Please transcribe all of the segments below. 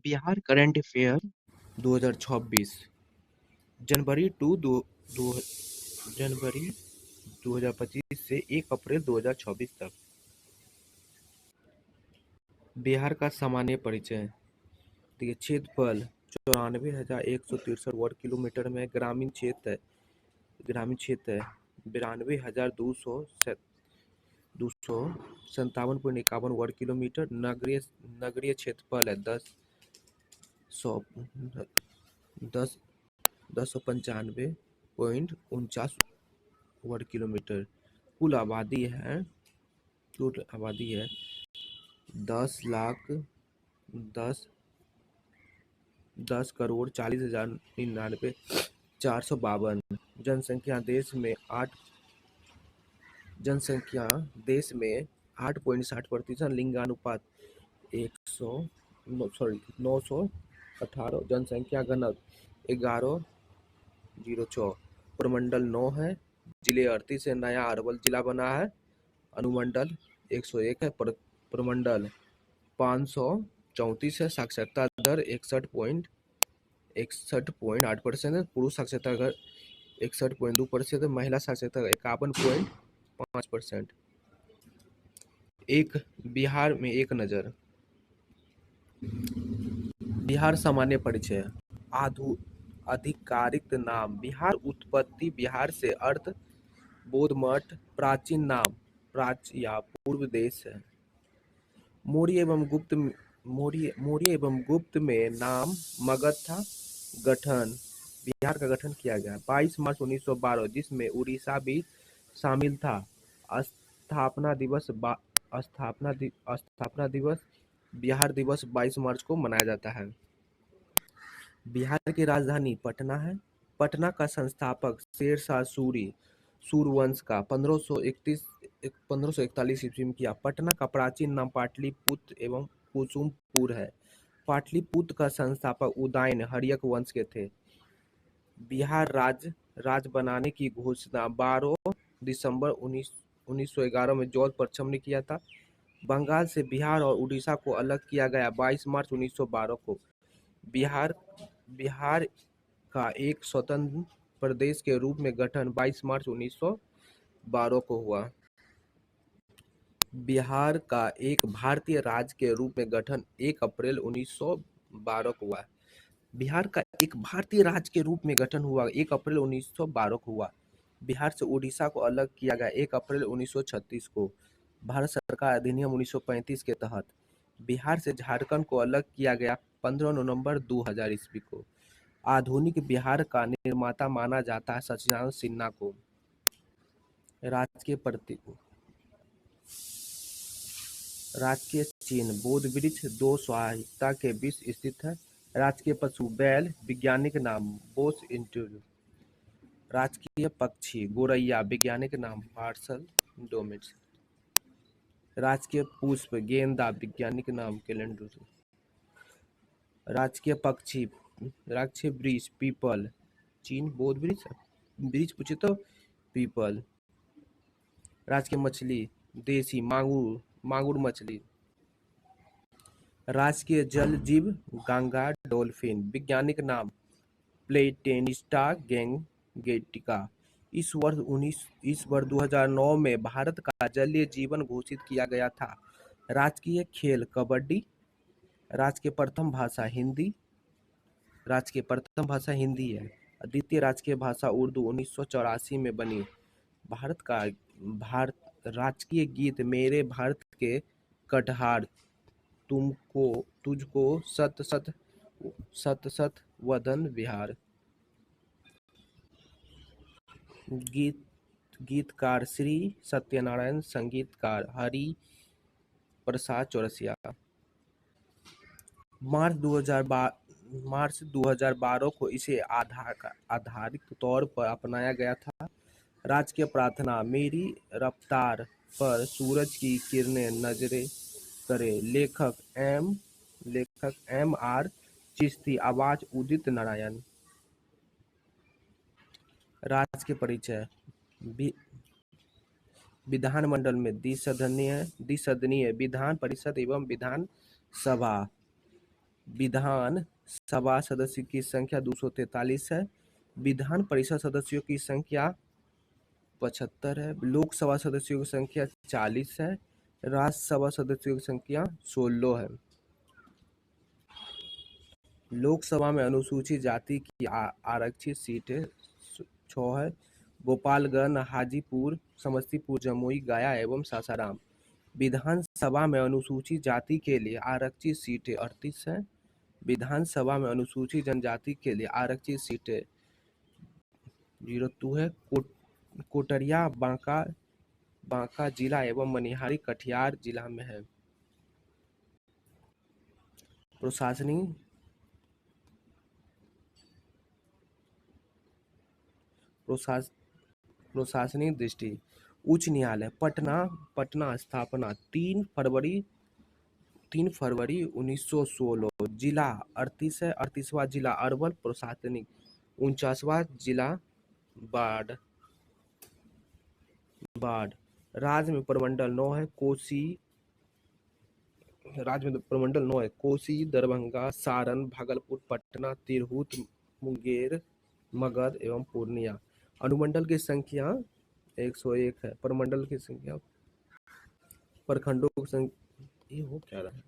Bihar current affair 2026 जनवरी two दो, दो जनवरी 2025 से 1 अप्रैल 2026 तक। बिहार का सामान्य परिचय। देखिए, क्षेत्रफल 94,163 वर्ग किलोमीटर में। ग्रामीण क्षेत्र है 92,257.51 वर्ग किलोमीटर। नगरीय क्षेत्रफल है 10,95.49 वर्ग किलोमीटर। कुल आबादी है 10,40,99,452। जनसंख्या देश में 8.60%। लिंगानुपात 918। जनसंख्या घनत्व 11.06। प्रमंडल 9 है। जिले 38 है। नया अरवल जिला बना है। अनुमंडल 101 है। प्रमंडल 534 है। साक्षरता दर 61.8% है। पुरुष साक्षरता दर 61.2% है। महिला साक्षरता 51.5%। बिहार में एक नजर। बिहार सामान्य परिचय। आधिकारिक नाम बिहार। उत्पत्ति बिहार से। अर्थ बौद्ध मठ। प्राचीन नाम प्राच्य या पूर्व देश है। मौर्य एवं गुप्त में नाम मगध था। गठन बिहार का गठन किया गया 22 मार्च 1912, जिसमें उड़ीसा भी शामिल था। स्थापना दिवस बिहार दिवस 22 मार्च को मनाया जाता है। बिहार की राजधानी पटना है। पटना का संस्थापक शेरशाह सूर्यवंश का 1541 ईस्वी में किया। पटना का प्राचीन नाम पाटलिपुत्र एवं कुसुमपुर है। पाटलिपुत्र का संस्थापक उदयन हर्यक वंश के थे। बिहार राज्य बनाने की घोषणा 12 दिसंबर 1911 में जॉर्ज प्रथम ने किया था। बंगाल से बिहार और उड़ीसा को अलग किया गया 22 मार्च 1912 को। बिहार का एक स्वतंत्र प्रदेश के रूप में गठन 22 मार्च 1912 को हुआ। बिहार का एक भारतीय राज्य के रूप में गठन 1 अप्रैल 1912 को हुआ। बिहार का एक भारतीय राज्य के रूप में गठन हुआ 1 अप्रैल 1912 को हुआ। बिहार से उड़ीसा को अलग किया गया 1 अप्रैल 1936 को। भारत सरकार अधिनियम 1935 के तहत। बिहार से झारखंड को अलग किया गया 15 नवंबर 2000 ईस्वी को। आधुनिक बिहार का निर्माता माना जाता है सचिदानंद सिन्हा को। राजकीय चिन्ह बोध वृक्ष 2 सहायता के बीच स्थित है। राजकीय पशु बैल। वैज्ञानिक नाम बोस इंट्यूज। राजकीय पक्षी गोरैया। वैज्ञानिक नाम मार्शल डोमिट्स। राजकीय पुष्प गेंदा। वैज्ञानिक नाम कैलेंडुस। राजकीय वृक्ष पीपल। चीन बोध वृक्ष पूछे तो पीपल। राजकीय मछली देसी मांगुर मछली। राजकीय जल जीव गंगा डॉल्फिन। वैज्ञानिक नाम प्लेटेनिस्टा गैंगेटिका। इस वर्ष 2009 में भारत का जलीय जीवन घोषित किया गया था। राजकीय खेल कबड्डी। राजकीय प्रथम भाषा हिंदी है। द्वितीय राजकीय भाषा उर्दू 1984 में बनी। राजकीय गीत मेरे भारत के कटहार तुझको सत सत वदन बिहार। गीतकार श्री सत्यनारायण। संगीतकार हरि प्रसाद चौरसिया। मार्च 2012 को इसे आधारिक तौर पर अपनाया गया था। राजकीय प्रार्थना मेरी रफ्तार पर सूरज की किरणें नजरें करे। लेखक M.R. चिश्ती। आवाज उदित नारायण। राजकीय परिचय। विधानमंडल में द्विसदनीय विधान परिषद एवं विधान सभा। विधान सभा सदस्य की संख्या 243 है। विधान परिषद सदस्यों की संख्या 75 है। लोकसभा सदस्यों की संख्या 40 है। राज्यसभा सदस्यों की संख्या 16 है। लोकसभा में अनुसूचित जाति की आरक्षित सीटें 6 है। गोपालगंज, हाजीपुर, समस्तीपुर, जमुई, गया एवं सासाराम। विधानसभा में अनुसूचित जाति के लिए आरक्षित सीटें 38 है। विधानसभा में अनुसूचित जनजाति के लिए आरक्षित सीटें 02 है। कोटरिया बांका जिला एवं मनिहारी कटिहार जिला में है। प्रशासनिक दृष्टि उच्च न्यायालय पटना स्थापना 3 फरवरी 1916। जिला 38 है। 38वां जिला अरवल। प्रशासनिक 49वां जिला बाढ़। राज्य में प्रमंडल 9 है। कोसी, दरभंगा, सारण, भागलपुर, पटना, तिरहुत, मुंगेर, मगध एवं पूर्णिया। अनुमंडल की संख्या 101 है। प्रमंडल की संख्या प्रखंडों की संख्या ये हो क्या रहा है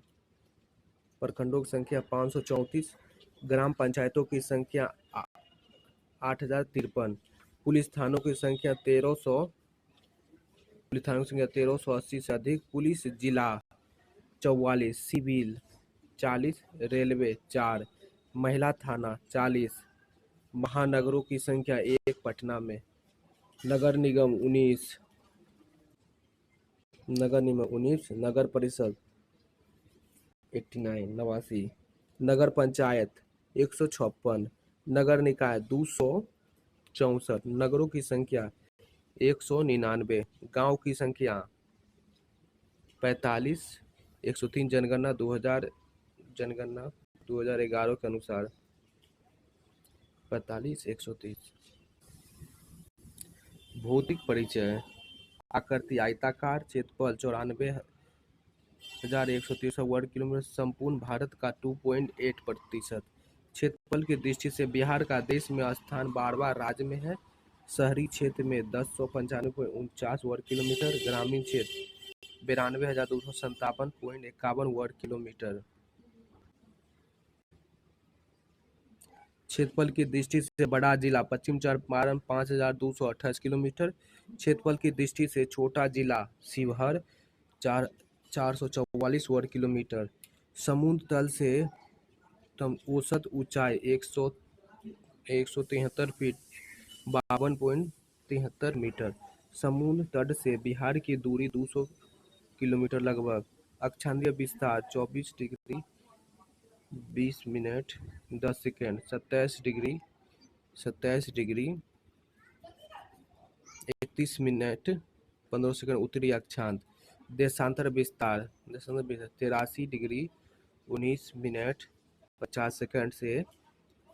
प्रखंडों की संख्या 534। ग्राम पंचायतों की संख्या 8053। पुलिस थानों की संख्या 1380 से अधिक। पुलिस जिला 44। सिविल 40। रेलवे 4। महिला थाना 40। महानगरों की संख्या 1 पटना में। नगर निगम 19। नगर परिषद 89। नगर पंचायत 156। नगर निकाय 264। नगरों की संख्या 199। गांव की संख्या 45। 103 जनगणना 2011 के अनुसार 45 130। भौतिक परिचय आकृति आयताकार, क्षेत्रफल 94,163 वर्ग किलोमीटर, संपूर्ण भारत का 2.8%। क्षेत्रफल की दृष्टि से बिहार का देश में स्थान 12वां राज्य में है। शहरी क्षेत्र में 1095.49 वर्ग किलोमीटर, ग्रामीण क्षेत्र 92,257.51 वर्ग किलोमीटर। क्षेत्रफल की दृष्टि से बड़ा जिला पश्चिम चंपारण 5,228 किलोमीटर। क्षेत्रफल की दृष्टि से छोटा जिला शिवहर 444 वर्ग किलोमीटर। समुद्र तल से औसत ऊंचाई 173 फीट 52.73 मीटर। समुद्र तट से बिहार की दूरी 200 किलोमीटर लगभग। अक्षांशीय विस्तार 24 degree 20 minute 10 second 27 degree 31 minute 15 second उत्तरी अक्षांश। देशांतर विस्तार 83 डिग्री 19 मिनट 50 सेकंड से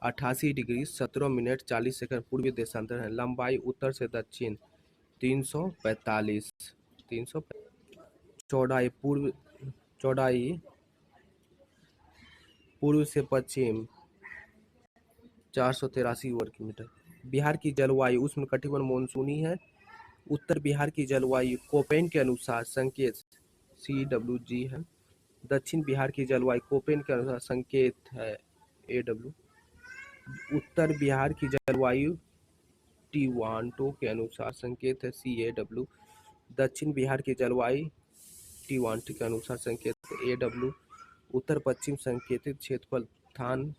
88 डिग्री 17 मिनट 40 सेकंड पूर्वी देशांतर है। लंबाई उत्तर से दक्षिण 345। चौड़ाई पूर्व से पश्चिम 483 वर्ग किलोमीटर। बिहार की जलवायु उष्णकटिबंधीय मानसूनी है। उत्तर बिहार की जलवायु कोपेन के अनुसार संकेत CWG है। दक्षिण बिहार की जलवायु कोपेन के अनुसार संकेत है AW। उत्तर बिहार की जलवायु टिवांटो के अनुसार संकेत है CAW। दक्षिण बिहार की जलवायु टिवांटो के अनुसार संकेत है AW। उत्तर पश्चिम संकेतित क्षेत्रफल थान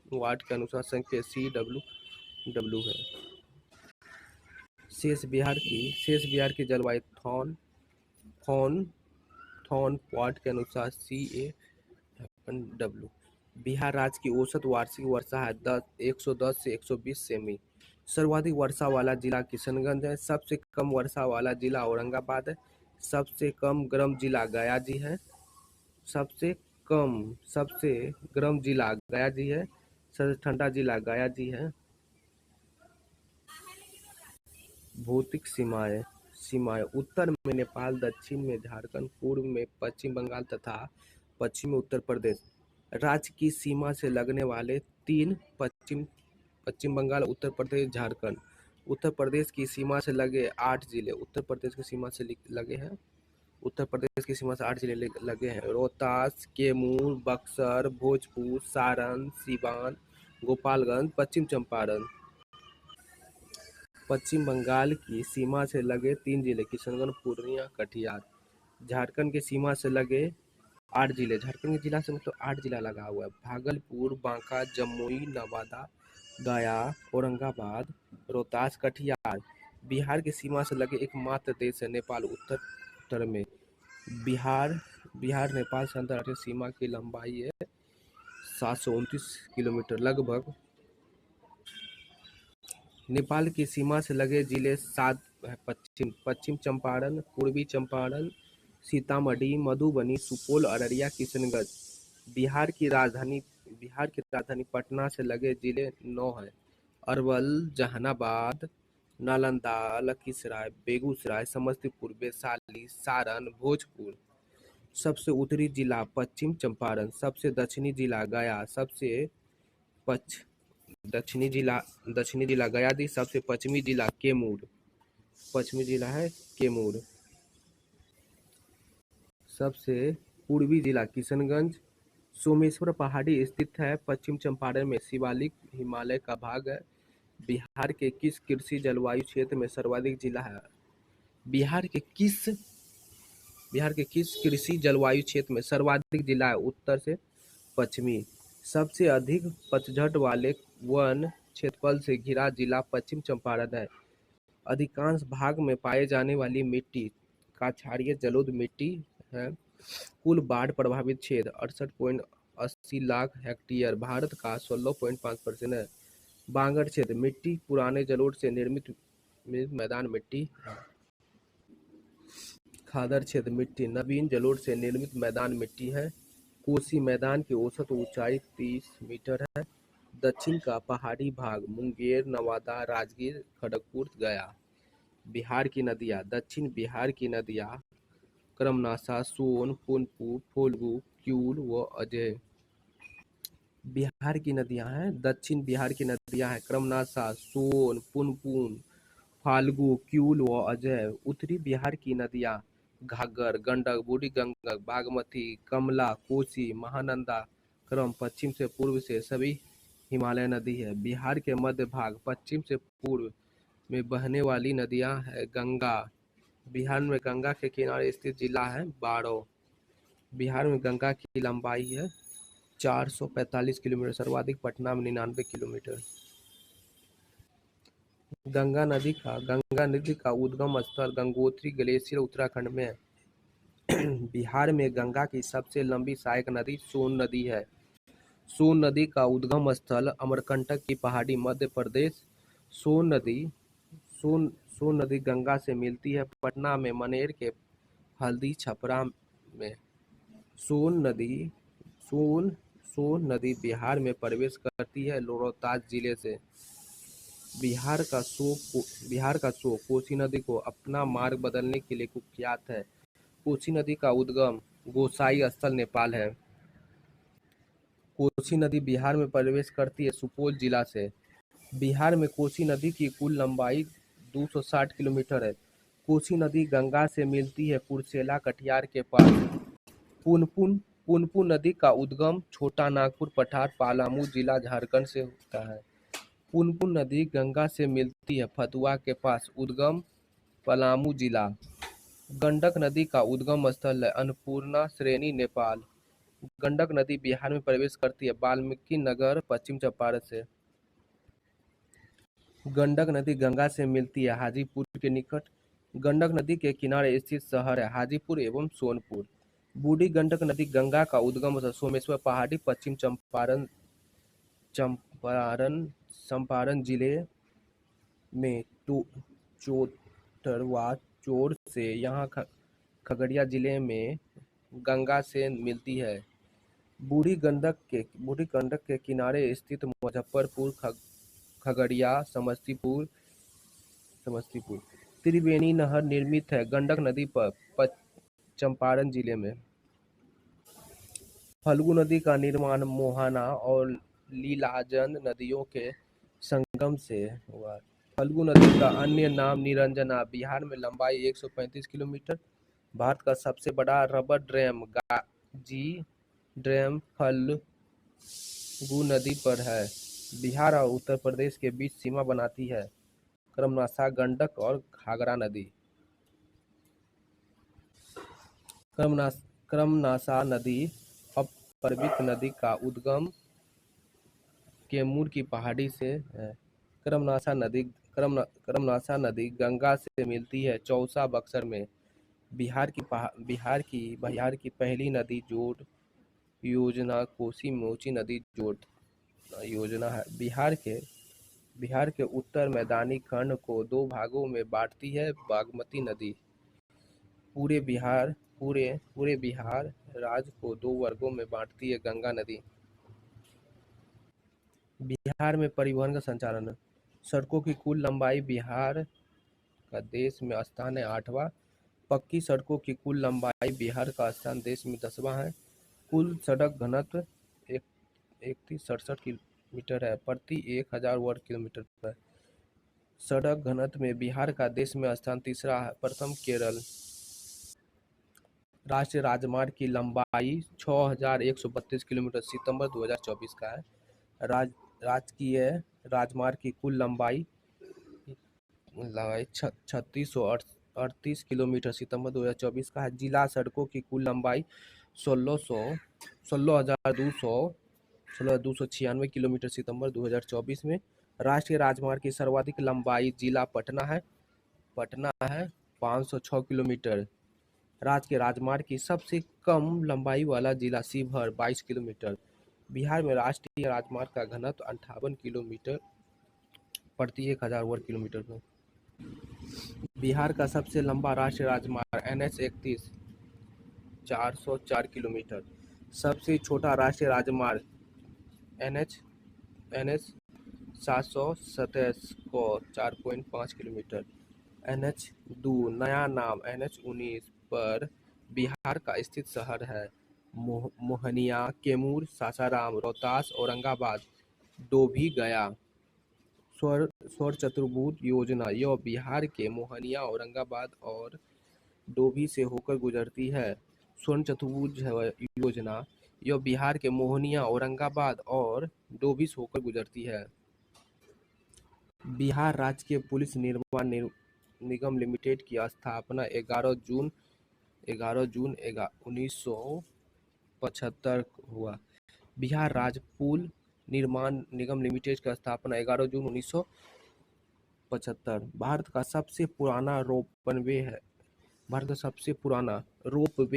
वाट के अनुसार संकेत CWW है। शेष बिहार की जलवायु थॉन वाट के अनुसार CAW। बिहार राज्य की औसत वार्षिक वर्षा है 110 से 120 सेमी। सर्वाधिक वर्षा वाला जिला किशनगंज है। सबसे कम वर्षा वाला जिला औरंगाबाद है। सबसे कम गर्म जिला गया जी है। सबसे गर्म जिला गया जी है। सबसे ठंडा जिला गया जी है। भौतिक सीमाएं उत्तर में नेपाल, दक्षिण में झारखंड, पूर्व में पश्चिम बंगाल तथा पश्चिम में उत्तर प्रदेश। राज्य की सीमा से लगने वाले 3 पश्चिम पश्चिम बंगाल, उत्तर प्रदेश, झारखंड। उत्तर प्रदेश की सीमा से लगे 8 जिले उत्तर प्रदेश की सीमा से लगे हैं। उत्तर प्रदेश की सीमा से 8 जिले लगे हैं: रोहतास, कैमूर, बक्सर, भोजपुर, सारण, सीवान, गोपालगंज, पश्चिम चंपारण। पश्चिम बंगाल की सीमा से लगे 3 जिले: किशनगंज, पूर्णिया, कटिहार। झारखंड की सीमा से लगे 8 जिले। झारखंड के जिला से मतलब 8 जिला लगा हुआ है: भागलपुर, बांका, जमुई, नवादा, गया, औरंगाबाद, रोहतास, कटिहार। बिहार की सीमा से लगे एकमात्र देश है नेपाल, उत्तर में। बिहार बिहार नेपाल से अंतर्राष्ट्रीय सीमा की लंबाई है 729 किलोमीटर लगभग। नेपाल की सीमा से लगे जिले 7 है: पश्चिम चंपारण, पूर्वी चंपारण, सीतामढ़ी, मधुबनी, सुपौल, अररिया, किशनगंज। बिहार की राजधानी पटना से लगे जिले 9 हैं: अरवल, जहानाबाद, नालंदा, लखीसराय, बेगूसराय, समस्तीपुर, वैशाली, सारण, भोजपुर। सबसे उत्तरी जिला पश्चिम चंपारण, सबसे दक्षिणी जिला गया, पच दक्षिणी जिला गयादी, सबसे पश्चिमी जिला कैमूर, पश्चिमी जिला है कैमूर। सबसे पूर्वी जिला किशनगंज। सोमेश्वर पहाड़ी स्थित है पश्चिम चंपारण में, शिवालिक हिमालय का भाग है। बिहार के किस कृषि जलवायु क्षेत्र में सर्वाधिक जिला है? बिहार के किस कृषि जलवायु क्षेत्र में सर्वाधिक जिला है? उत्तर से पश्चिमी। सबसे अधिक पतझड़ वाले वन क्षेत्रफल से घिरा जिला पश्चिम चंपारण है। अधिकांश भाग में पाए जाने वाली मिट्टी काछाड़ीय जलोढ़ मिट्टी है। कुल बाढ़ प्रभावित क्षेत्र 68.80 लाख हेक्टेयर, भारत का 16.5% है। बांगर क्षेत्र मिट्टी पुराने जलोढ़ से निर्मित मैदान मिट्टी है। खादर क्षेत्र मिट्टी नवीन जलोढ़ से निर्मित मैदान मिट्टी है। कोसी मैदान की औसत ऊंचाई 30 मीटर है। दक्षिण का पहाड़ी भाग मुंगेर, नवादा, राजगीर, खड़गपुर, गया। बिहार की नदियाँ दक्षिण बिहार की नदियाँ क्रमनासा, सोन, पुनपुन, फल्गु, क्यूल व अजय। बिहार की नदियाँ हैं दक्षिण बिहार की नदियाँ हैं क्रमनासा, सोन, पुनपुन, फाल्गु, क्यूल व अजय। उत्तरी बिहार की नदियाँ घाघर, गंडक, बूढ़ी गंडक, बागमती, कमला, कोसी, महानंदा। क्रम पश्चिम से पूर्व से सभी हिमालय नदी है। बिहार के मध्य भाग पश्चिम से पूर्व में बहने वाली नदियाँ है गंगा। बिहार में गंगा के किनारे स्थित जिला है बारो। बिहार में गंगा की लंबाई है 445 किलोमीटर, सर्वाधिक पटना में 99 किलोमीटर। गंगा नदी का उद्गम स्थल गंगोत्री ग्लेशियर उत्तराखंड में है। बिहार में गंगा की सबसे लंबी सहायक नदी सोन नदी है। सोन नदी का उद्गम स्थल अमरकंटक की पहाड़ी, मध्य प्रदेश। सोन नदी सोन सोन नदी गंगा से मिलती है पटना में मनेर के हल्दी छपरा में। सोन नदी सोन सोन नदी बिहार में प्रवेश करती है रोहतास जिले से। बिहार का शोक कोसी नदी को अपना मार्ग बदलने के लिए कुख्यात है। कोसी नदी का उद्गम गोसाई स्थल नेपाल है। कोसी नदी बिहार में प्रवेश करती है सुपौल जिला से। बिहार में कोसी नदी की कुल लंबाई 260 किलोमीटर है। कोसी नदी गंगा से मिलती है कुर्सेला कटिहार के पास। पुनपुन पुनपुन नदी का उद्गम छोटा नागपुर पठार, पलामू जिला, झारखंड से होता है। पुनपुन नदी गंगा से मिलती है फतुहा के पास, उद्गम पलामू जिला। गंडक नदी का उद्गम स्थल है अन्नपूर्णा श्रेणी, नेपाल। गंडक नदी बिहार में प्रवेश करती है वाल्मीकि नगर, पश्चिम चंपारण से। गंडक नदी गंगा से मिलती है हाजीपुर के निकट। गंडक नदी के किनारे स्थित शहर है हाजीपुर एवं सोनपुर। बूढ़ी गंडक नदी गंगा का उद्गम स्थल सोमेश्वर पहाड़ी, पश्चिम चंपारण चंपारण जिले में चोटरवा चोर से यहाँ खगड़िया जिले में गंगा से मिलती है। बूढ़ी गंडक के किनारे स्थित मुजफ्फरपुर, खगड़िया, समस्तीपुर त्रिवेणी नहर निर्मित है गंडक नदी पर चंपारण जिले में। फल्गु नदी का निर्माण मोहना और लीलाजन नदियों के संगम से हुआ। फल्गु नदी का अन्य नाम निरंजना। बिहार में लंबाई 135 किलोमीटर। भारत का सबसे बड़ा रबर डैम गाजी डैम फल्गु नदी पर है। बिहार और उत्तर प्रदेश के बीच सीमा बनाती है कर्मनाशा, गंडक और घाघरा नदी। कर्मनाशा नदी अपरवित नदी का उद्गम कैमूर की पहाड़ी से है। कर्मनाशा नदी गंगा से मिलती है चौसा बक्सर में। बिहार की पहली नदी जोड़ योजना कोसी मोची नदी जोड़ योजना है। बिहार के उत्तर मैदानी खंड को दो भागों में बांटती है बागमती नदी। पूरे बिहार राज्य को दो वर्गों में बांटती है गंगा नदी। बिहार में परिवहन का संचालन। सड़कों की कुल लंबाई बिहार का देश में स्थान है 8वां। पक्की सड़कों की कुल लंबाई बिहार का स्थान देश में 10वां है। कुल सड़क घनत्व 3167 किलोमीटर है प्रति 1000 वर्ग किलोमीटर पर। सड़क घनत्व में बिहार का देश में स्थान तीसरा है, प्रथम केरल। राष्ट्रीय राजमार्ग की लंबाई 6132 किलोमीटर सितंबर 2024 का है। राजकीय राजमार्ग की कुल लंबाई 3638 किलोमीटर सितंबर 2024 का है। जिला सड़कों की कुल लंबाई 16,296 किलोमीटर सितंबर 2024 में। राष्ट्रीय राजमार्ग की सर्वाधिक लंबाई जिला पटना है 506 किलोमीटर। राज्य के राजमार्ग की सबसे कम लंबाई वाला जिला शिवहर 22 किलोमीटर। बिहार में राष्ट्रीय राजमार्ग का घनत्व 58 किलोमीटर प्रति 1000 वर्ग किलोमीटर पर। बिहार का सबसे लंबा राष्ट्रीय राजमार्ग NH-31 404 किलोमीटर। सबसे छोटा राष्ट्रीय राजमार्ग NH 727 को 4.5 किलोमीटर। NH-2 नया नाम NH-19 पर बिहार का स्थित शहर है मोहनिया, कैमूर, सासाराम, रोहतास, औरंगाबाद, डोभी, गया। स्वर्ण चतुर्भुज योजना यह बिहार के मोहनिया, औरंगाबाद और डोभी से होकर गुजरती है। स्वर्ण चतुर्भुज योजना यह बिहार के मोहनिया, औरंगाबाद और डोभी से होकर गुजरती है। बिहार राज्य के पुलिस निर्माण निगम लिमिटेड की स्थापना 11 जून 1975 हुआ। बिहार राज्य पुल निर्माण निगम लिमिटेड की स्थापना 11 जून 1975। भारत का सबसे पुराना रोपवे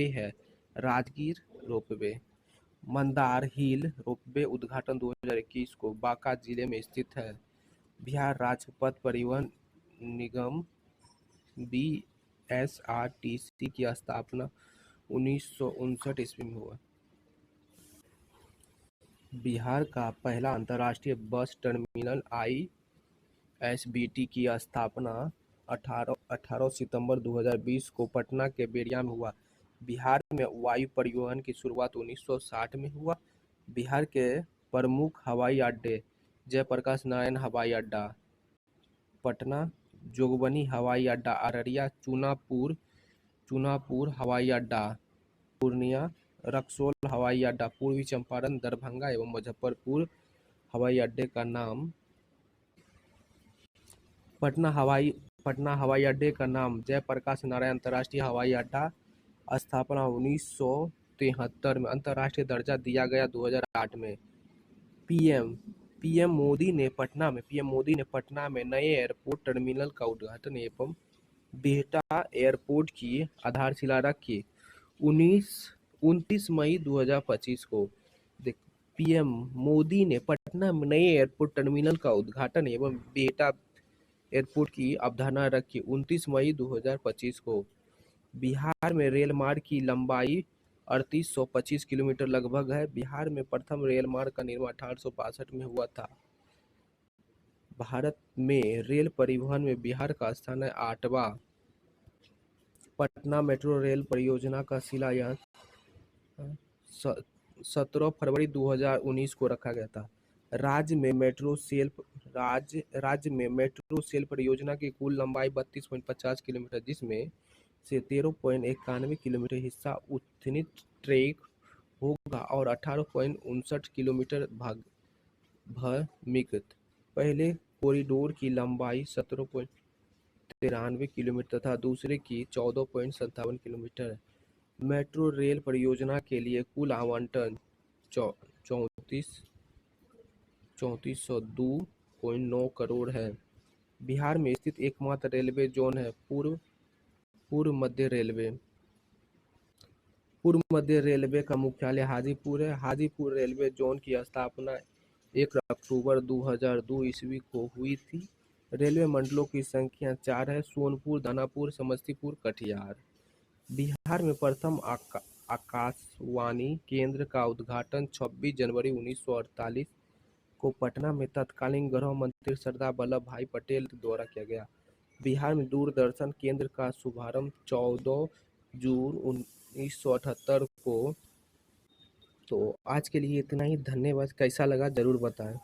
है राजगीर रोपवे। मंदार हिल रोपवे उद्घाटन 2021 को बांका जिले में स्थित है। बिहार राज्य पथ परिवहन निगम BSRTC की स्थापना 1959 ईस्वी में हुआ। बिहार का पहला अंतर्राष्ट्रीय बस टर्मिनल ISBT की स्थापना 18 सितंबर 2020 को पटना के बेरिया में हुआ। बिहार में वायु परिवहन की शुरुआत 1960 में हुआ। बिहार के प्रमुख हवाई अड्डे जयप्रकाश नारायण हवाई अड्डा पटना, जोगबनी हवाई अड्डा अररिया, चूनापुर हवाई अड्डा पूर्णिया, रक्सौल हवाई अड्डा पूर्वी चंपारण, दरभंगा एवं मुजफ्फरपुर हवाई अड्डे का नाम पटना हवाई अड्डे का नाम जयप्रकाश नारायण अंतर्राष्ट्रीय हवाई अड्डा स्थापना 1973 में अंतर्राष्ट्रीय दर्जा दिया गया 2008 में। पीएम मोदी ने पटना में नए एयरपोर्ट टर्मिनल का उद्घाटन एवं बिहटा एयरपोर्ट की आधारशिला रखी 29 मई 2025 को। पीएम मोदी ने पटना में नए एयरपोर्ट टर्मिनल का उद्घाटन एवं बिहटा एयरपोर्ट की अवधारणा रखी 29 मई 2025 को। बिहार में रेल मार्ग की लंबाई 3825 किलोमीटर लगभग है। बिहार में प्रथम रेल मार्ग का निर्माण 1862 में हुआ था। भारत में रेल परिवहन में बिहार का स्थान है 8वां। पटना मेट्रो रेल परियोजना का शिलान्यास 17 फरवरी 2019 को रखा गया था। राज्य में मेट्रो सेल परियोजना की कुल लंबाई 32.50 किलोमीटर, जिसमें से 13.91 किलोमीटर हिस्सा उत्तरी ट्रैक होगा और 18.59 किलोमीटर भ्रमित। पहले कॉरिडोर की लंबाई 17.93 किलोमीटर तथा दूसरे की 14.57 किलोमीटर है। मेट्रो रेल परियोजना के लिए कुल आवंटन 3402.9 करोड़ है। बिहार में स्थित एकमात्र रेलवे जोन है पूर्व मध्य रेलवे। पूर्व मध्य रेलवे का मुख्यालय हाजीपुर है। हाजीपुर रेलवे जोन की स्थापना 1 अक्टूबर 2002 ईस्वी को हुई थी। रेलवे मंडलों की संख्या 4 है: सोनपुर, दानापुर, समस्तीपुर, कटिहार। बिहार में प्रथम आकाशवाणी केंद्र का उद्घाटन 26 जनवरी 1948 को पटना में तत्कालीन गृह मंत्री सरदार वल्लभ भाई पटेल द्वारा किया गया। बिहार में दूरदर्शन केंद्र का शुभारंभ 14 जून 1978 को। तो आज के लिए इतना ही। धन्यवाद। कैसा लगा ज़रूर बताएं।